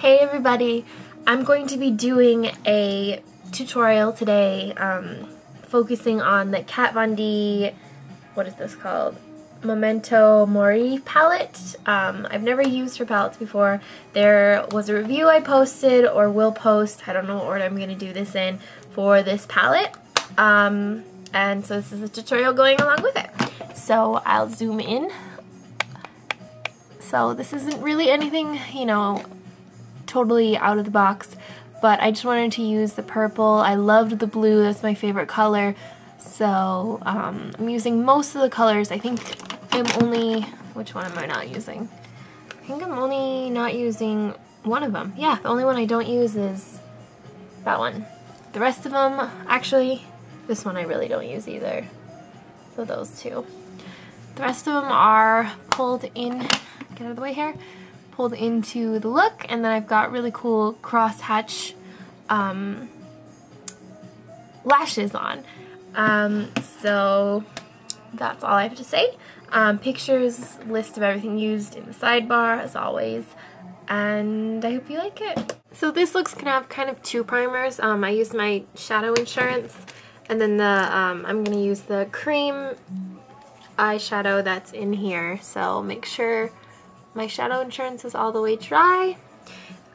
Hey everybody, I'm going to be doing a tutorial today focusing on the Kat Von D, what is this called? Memento Mori palette. I've never used her palettes before. There was a review I posted or will post, I don't know what order I'm going to do this in, for this palette. And so this is a tutorial going along with it. So I'll zoom in. So this isn't really anything, you know, totally out of the box, but I just wanted to use the purple. I loved the blue, that's my favorite color. So I'm using most of the colors. I think I'm only, which one am I not using? I think I'm only not using one of them. Yeah, the only one I don't use is that one. The rest of them, actually, this one I really don't use either. So those two. The rest of them are pulled in, get out of the way here, pulled into the look, and then I've got really cool crosshatch lashes on. So that's all I have to say. Pictures, list of everything used in the sidebar as always, and I hope you like it. So this look's gonna have kind of two primers. I used my Shadow Insurance, and then the I'm gonna use the cream eyeshadow that's in here. So make sure my Shadow Insurance is all the way dry.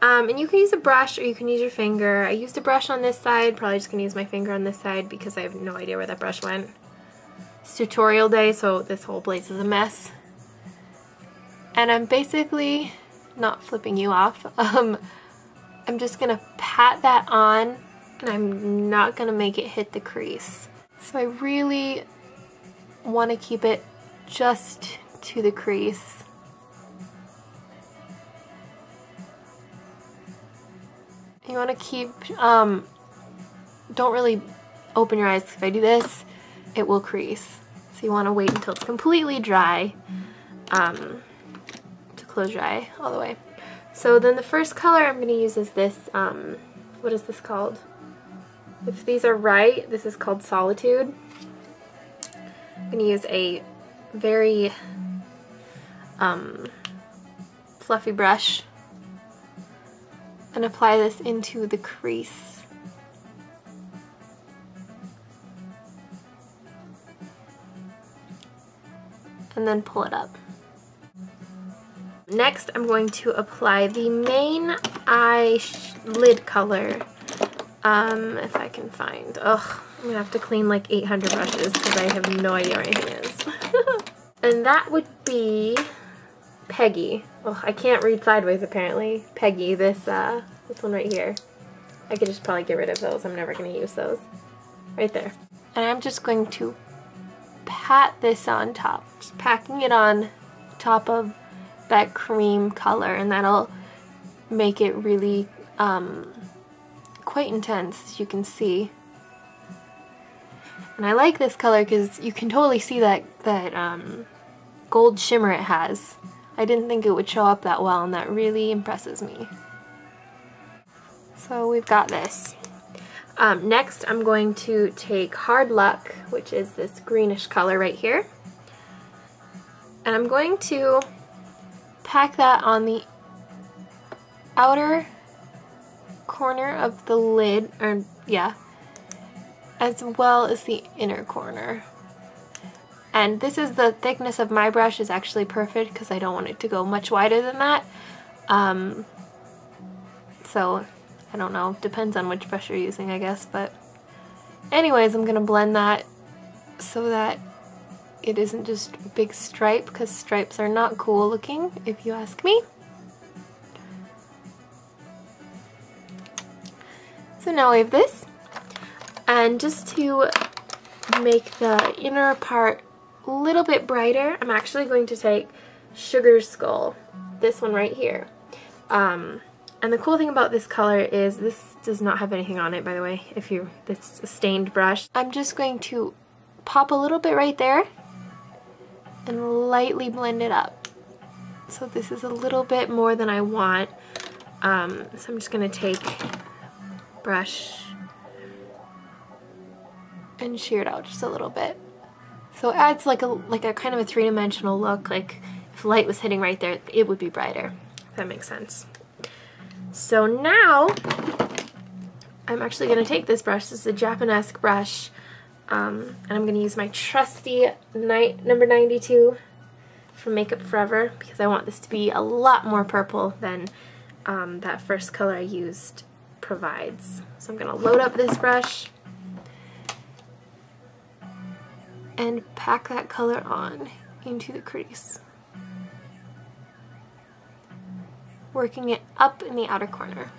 And you can use a brush or you can use your finger. I used a brush on this side, probably just gonna use my finger on this side because I have no idea where that brush went. It's tutorial day, so this whole place is a mess. And I'm basically not flipping you off. I'm just gonna pat that on, and I'm not gonna make it hit the crease. So I really want to keep it just to the crease. You want to keep, don't really open your eyes. If I do this, it will crease. So you want to wait until it's completely dry to close your eye all the way. So then the first color I'm going to use is this, what is this called? If these are right, this is called Solitude. I'm going to use a very fluffy brush and apply this into the crease. And then pull it up. Next, I'm going to apply the main eyelid color. If I can find, I'm gonna have to clean like 800 brushes because I have no idea where anything is. And that would be Peggy. Oh, I can't read sideways apparently. Peggy, this one right here. I could just probably get rid of those. I'm never gonna use those. Right there. And I'm just going to pat this on top. Just packing it on top of that cream color, and that'll make it really quite intense, as you can see. And I like this color because you can totally see that gold shimmer it has. I didn't think it would show up that well, and that really impresses me. So we've got this. Next I'm going to take Hard Luck, which is this greenish color right here, and I'm going to pack that on the outer corner of the lid, or yeah, as well as the inner corner. And this is the thickness of my brush is actually perfect because I don't want it to go much wider than that. So I don't know, depends on which brush you're using, I guess, but anyways, I'm gonna blend that so that it isn't just a big stripe, because stripes are not cool looking if you ask me. So now we have this, and just to make the inner part a little bit brighter, I'm actually going to take Sugar Skull, this one right here. And the cool thing about this color is this does not have anything on it, by the way, this is a stained brush. I'm just going to pop a little bit right there and lightly blend it up. So this is a little bit more than I want. So I'm just going to take brush and shear it out just a little bit. So it adds like a kind of a three-dimensional look. Like if light was hitting right there, it would be brighter. If that makes sense. So now I'm actually going to take this brush. This is a Japanesque brush, and I'm going to use my trusty number 92 from Makeup Forever because I want this to be a lot more purple than that first color I used provides. So I'm going to load up this brush and pack that color on into the crease, working it up in the outer corner.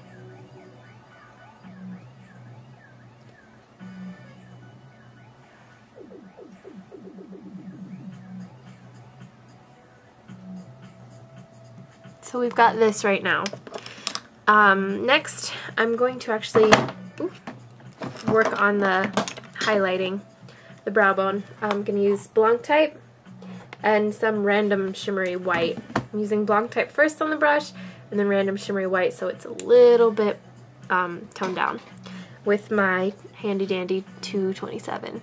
So we've got this right now. Next, I'm going to actually work on the highlighting, the brow bone. I'm going to use Blanc Type and some random shimmery white. I'm using Blanc Type first on the brush and then random shimmery white so it's a little bit toned down with my handy dandy 227.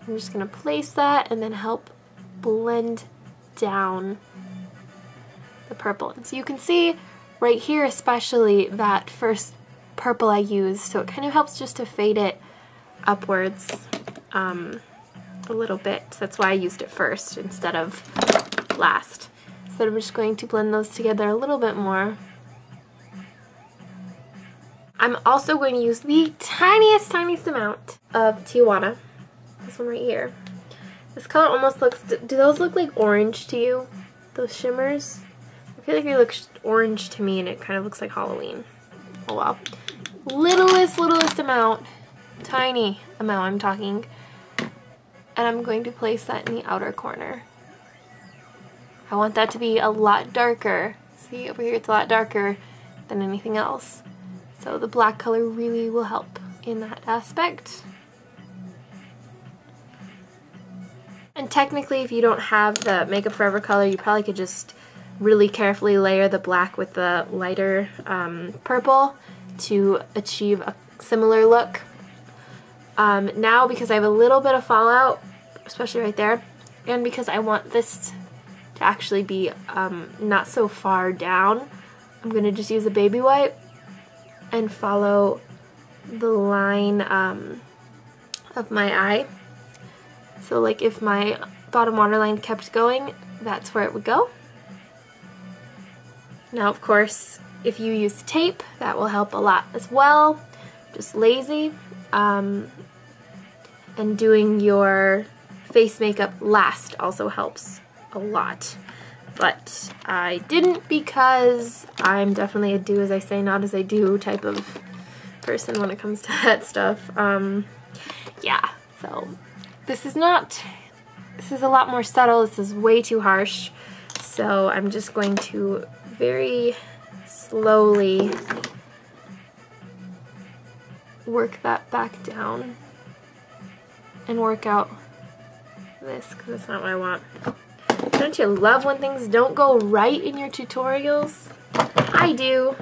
I'm just going to place that and then help blend down the purple. And so you can see right here especially that first purple I used, so it kind of helps just to fade it upwards a little bit. So that's why I used it first instead of last. So I'm just going to blend those together a little bit more. I'm also going to use the tiniest amount of Tijuana, this one right here. This color almost looks, do those look like orange to you? Those shimmers? I feel like they look orange to me and it kind of looks like Halloween. Oh well. Littlest amount. Tiny amount I'm talking. And I'm going to place that in the outer corner. I want that to be a lot darker. See over here it's a lot darker than anything else. So the black color really will help in that aspect. And technically, if you don't have the Makeup Forever color, you probably could just really carefully layer the black with the lighter purple to achieve a similar look. Now, because I have a little bit of fallout, especially right there, and because I want this to actually be not so far down, I'm going to just use a baby wipe and follow the line of my eye. So like if my bottom waterline kept going, that's where it would go. Now of course, if you use tape, that will help a lot as well. Just lazy. And doing your face makeup last also helps a lot. But I didn't because I'm definitely a do as I say, not as I do type of person when it comes to that stuff. Yeah, so this is a lot more subtle. This is way too harsh. So I'm just going to very slowly work that back down and work out this because that's not what I want. Don't you love when things don't go right in your tutorials? I do.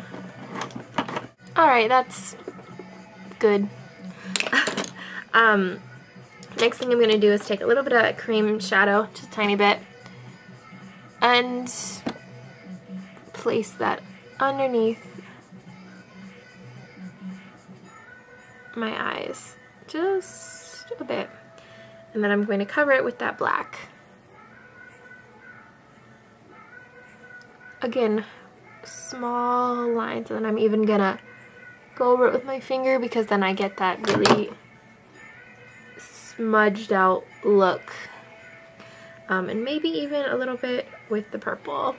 Alright, that's good. Next thing I'm going to do is take a little bit of cream shadow, just a tiny bit, and place that underneath my eyes, just a bit. And then I'm going to cover it with that black. Again, small lines, and then I'm even going to go over it with my finger because then I get that really smudged out look. And maybe even a little bit with the purple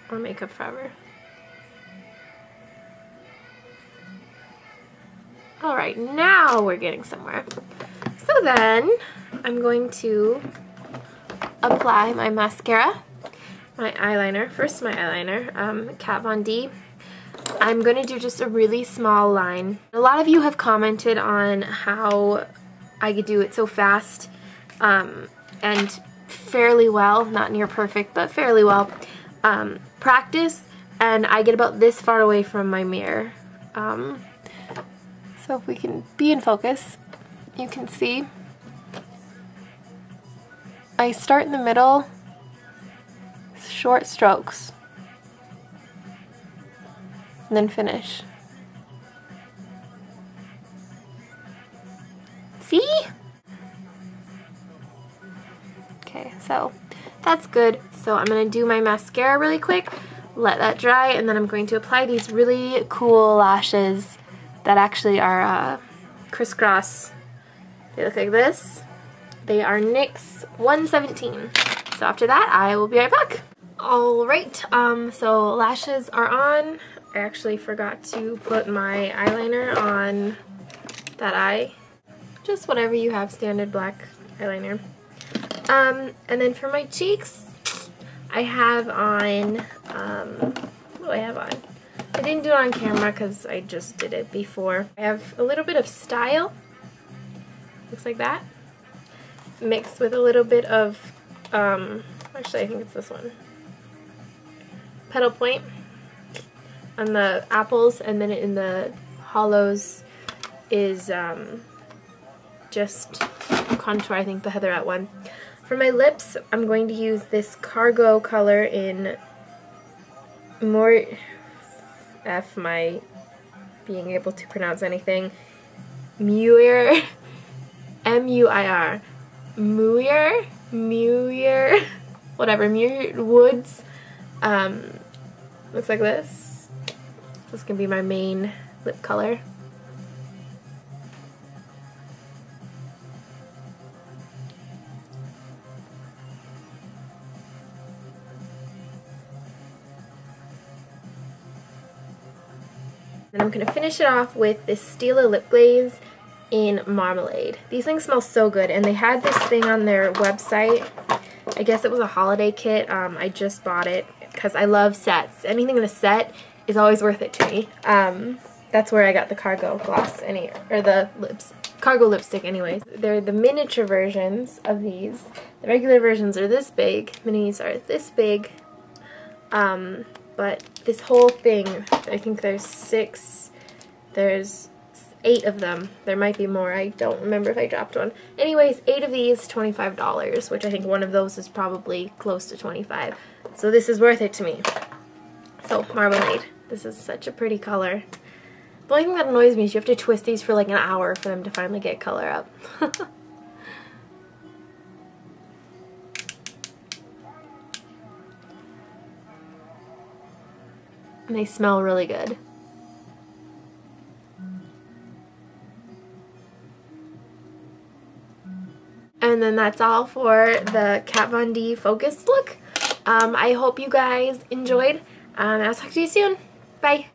or Makeup Forever. Alright, now we're getting somewhere. So then I'm going to apply my mascara, my eyeliner. First my eyeliner, Kat Von D. I'm going to do just a really small line. A lot of you have commented on how I could do it so fast and fairly well, not near perfect, but fairly well. Practice, and I get about this far away from my mirror. So if we can be in focus, you can see I start in the middle short strokes. And then finish. See? Okay, so that's good. So I'm going to do my mascara really quick, let that dry, and then I'm going to apply these really cool lashes that actually are crisscross. They look like this. They are NYX 117. So after that, I will be right back. Alright, so lashes are on. I actually forgot to put my eyeliner on that eye. Just whatever you have, standard black eyeliner. And then for my cheeks, I have on, what do I have on? I didn't do it on camera because I just did it before. I have a little bit of Style, looks like that, mixed with a little bit of, actually I think it's this one, Petal Point on the apples, and then in the hollows is just contour, I think the Heatherette one. For my lips, I'm going to use this Cargo color in Mori, F my being able to pronounce anything, Muir, M-U-I-R, Muir, whatever, Muir Woods, looks like this. This is going to be my main lip color. And I'm going to finish it off with this Stila lip glaze in Marmalade. These things smell so good, and they had this thing on their website. I guess it was a holiday kit. I just bought it because I love sets. Anything in a set is always worth it to me. That's where I got the Cargo gloss, or the Cargo lipstick anyways. They're the miniature versions of these. The regular versions are this big, minis are this big. But this whole thing, I think there's 8 of them. There might be more, I don't remember if I dropped one. Anyways, 8 of these, $25, which I think one of those is probably close to $25. So this is worth it to me. So, Marmalade. This is such a pretty color. The only thing that annoys me is you have to twist these for like an hour for them to finally get color up. And they smell really good. And then that's all for the Kat Von D focused look. I hope you guys enjoyed. I'll talk to you soon. Bye.